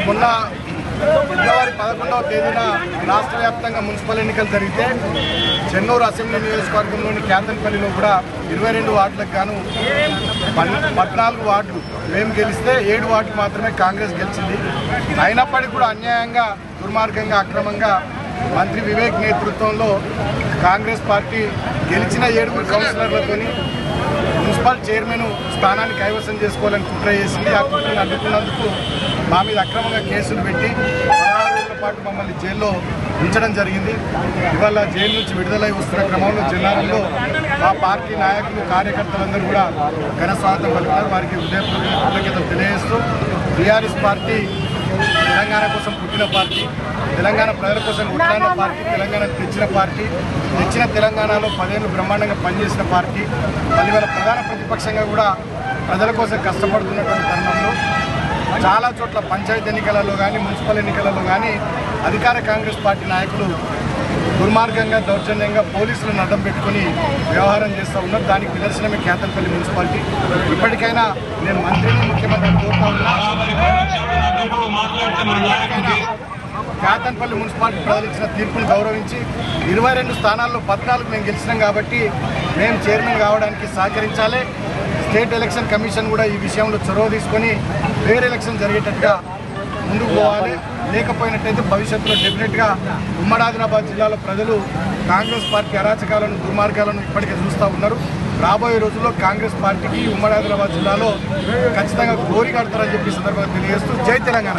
మొన్న ఫిబ్రవరి 11వ తేదీన రాష్ట్ర వ్యాప్తంగా మున్సిపల్ ఎన్నికలు జరిగితే చెన్నూరు అసెంబ్లీ నియోజకవర్గంలోని కేతంపల్లిలో కూడా 22 వార్డులకు గాను 14 వార్డులు మేము గెలిస్తే 7 వార్డులు మాత్రమే కాంగ్రెస్ గెలిచింది. అయినప్పటికీ కూడా అన్యాయంగా, దుర్మార్గంగా, అక్రమంగా మంత్రి వివేక్ నేతృత్వంలో కాంగ్రెస్ పార్టీ గెలిచిన 7 కౌన్సిలర్లతోని మున్సిపల్ చైర్మన్ స్థానాన్ని కైవసం చేసుకోవాలని కుట్ర చేసింది. ఆ కుట్రను అడ్డుకున్నందుకు మా మీద అక్రమంగా కేసులు పెట్టి 16 రోజుల పాటు మమ్మల్ని జైల్లో ఉంచడం జరిగింది. ఇవాళ జైలు నుంచి విడుదలై వస్తున్న క్రమంలో జిల్లాలో మా పార్టీ నాయకులు, కార్యకర్తలందరూ కూడా ఘన స్వాగతం పలికారు. వారికి హృదయపూర్వక కృతజ్ఞతలు తెలియజేస్తూ టీఆర్ఎస్ పార్టీ తెలంగాణ కోసం పుట్టిన పార్టీ, తెలంగాణ ప్రజల కోసం కొట్లాడిన పార్టీ, తెలంగాణ తెచ్చిన పార్టీ, తెచ్చిన తెలంగాణలో 10 ఏళ్ళు బ్రహ్మాండంగా పనిచేసిన పార్టీ, మళ్ళీ వాళ్ళ ప్రధాన ప్రతిపక్షంగా కూడా ప్రజల కోసం కష్టపడుతున్నటువంటి తరుణంలో చాలా చోట్ల పంచాయతీ ఎన్నికలలో కానీ, మున్సిపల్ ఎన్నికలలో కానీ అధికార కాంగ్రెస్ పార్టీ నాయకులు దుర్మార్గంగా, దౌర్జన్యంగా పోలీసులను అడ్డం పెట్టుకుని వ్యవహారం చేస్తూ ఉన్నారు. దానికి నిదర్శనమే కేతంపల్లి మున్సిపాలిటీ. ఇప్పటికైనా నేను మంత్రిని, ముఖ్యమంత్రిని కోరుతా ఉన్నాను, కేతంపల్లి మున్సిపాలిటీ ప్రజలు ఇచ్చిన తీర్పును గౌరవించి 22 స్థానాల్లో 14 మేము గెలిచినాం కాబట్టి మేము చైర్మన్ కావడానికి సహకరించాలి. స్టేట్ ఎలక్షన్ కమిషన్ కూడా ఈ విషయంలో చొరవ తీసుకొని ఫెయిర్ ఎలక్షన్ జరిగేటట్టుగా ముందుకు పోవాలి. లేకపోయినట్టయితే భవిష్యత్తులో డెఫినెట్గా ఉమ్మడి ఆదిలాబాద్ జిల్లాలో ప్రజలు కాంగ్రెస్ పార్టీ అరాచకాలను, దుర్మార్గాలను ఇప్పటికే చూస్తూ ఉన్నారు. రాబోయే రోజుల్లో కాంగ్రెస్ పార్టీకి ఉమ్మడి ఆదిలాబాద్ జిల్లాలో ఖచ్చితంగా గోరి కడతారని చెప్పి సందర్భంగా తెలియజేస్తూ జై తెలంగాణ.